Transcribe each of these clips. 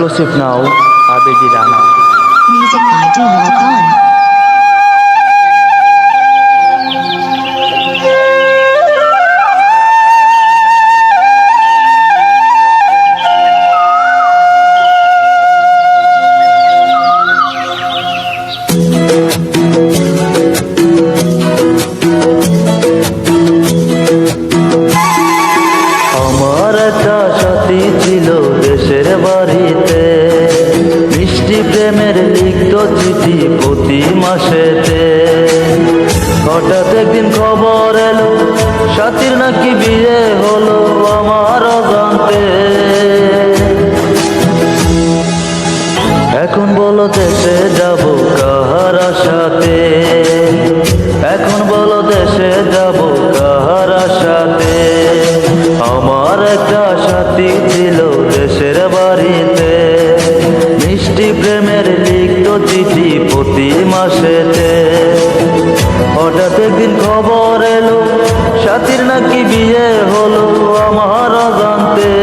Exclusive now, Abedi Rana. Music by Dumal Khan. আমার একটা সাথী ছিল দেশের বাড়িতে, মিষ্টি প্রেমের লিখত চিঠি প্রতি মাসেতে। হঠাৎ একদিন খবর এলো সাথীর নাকি বিয়ে হলো আমার অজান্তে। এখন বলো দেশে যাব কাহার সাথে, এখন বলো দেশে যাব কাহার সাথে। আমার একটা সাথী ছিল দেশের বাড়িতে, মিষ্টি প্রেমের লিখত চিঠি প্রতি মাসেতে। হঠাৎ একদিন খবর এলো সাথীর নাকি বিয়ে হলো আমার অজান্তে।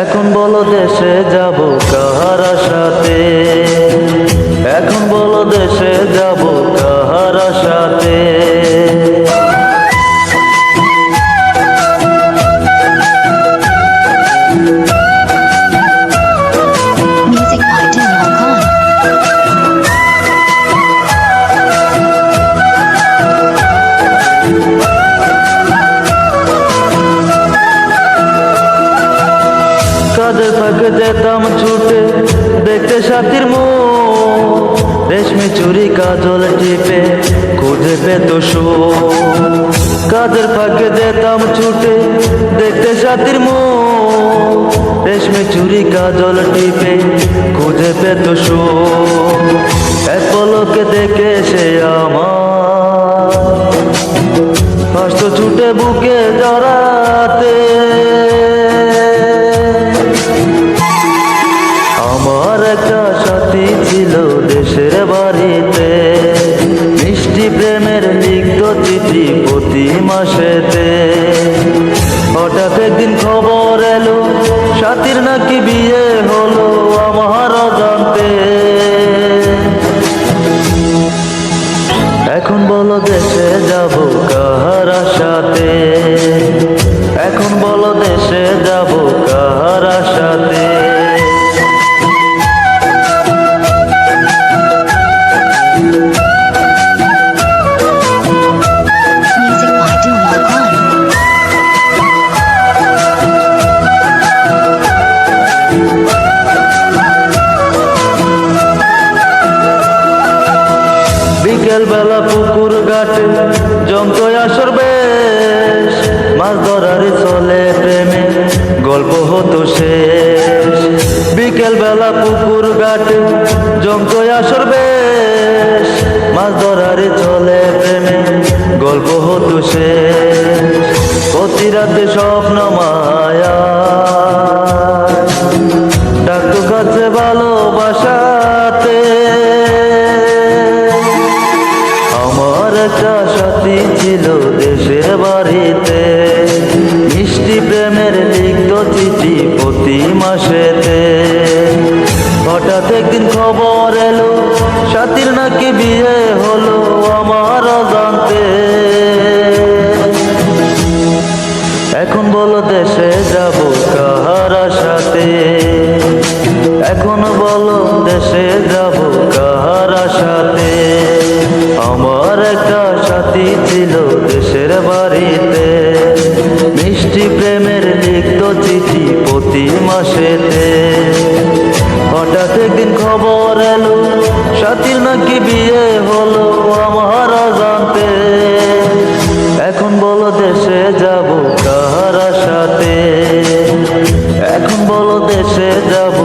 এখন বলো দেশে যাব কাহার সাথে, এখন বলো দেশে যাব কাহার সাথে। Music by Dumal Khan. কাজে ফাঁকে যেতাম ছুটে দেখতে সাথীর মুখ, রেশমি চুরি কাজল টিপে খুঁজে পেত সুখ। কাজের ফাঁকে যেতাম ছুটে দেখতে সাথীর মুখ, রেশমি চুরি কাজল টিপে খুঁজে পেত সুখ। এক পলকে দেখে সে আমার হাসতো ছুটে বুকে জড়াতে। আমার একটা সাথী ছিল দেশের বাড়িতে, মিষ্টি প্রেমের লিখত চিঠি প্রতি মাসেতে। হঠাৎ একদিন খবর এলো সাথীর নাকি বিয়ে হলো আমার অজান্তে। এখন বলো দেশে যাব কাহার সাথে, এখন বলো দেশে যাব কাহার সাথে। Music by Dumal Khan. বিকেল বেলা পুকুর ঘাটে জমতো আসর বেশ, মাছ ধরারই চলে প্রেমে গল্প হতো শেষ। বিকেল বেলা পুকুর ঘাটে জমতো আসর বেশ, মাছ ধরারই চলে প্রেমে গল্প হতো শেষ। প্রতি রাতে স্বপ্ন মায়া ডাকতো কাছে ভালোবাসাতে। আমার একটা সাথী ছিল দেশের বাড়িতে, মিষ্টি প্রেমের লিখত চিঠি প্রতি মাসেতে। হঠাৎ একদিন খবর এলো সাথীর নাকি বিয়ে হলো আমার অজান্তে। এখন বলো দেশে যাব কাহার সাথে, এখন বলো দেশে যাব কাহার সাথে। আমার একটা সাথী ছিল দেশের বাড়িতে, মিষ্টি প্রেমের লিখত চিঠি প্রতি মাসেতে। হঠাৎ একদিন খবর এলো সাথীর নাকি বিয়ে হলো আমার অজান্তে। এখন বলো দেশে যাব কাহার সাথে, এখন বলো দেশে যাব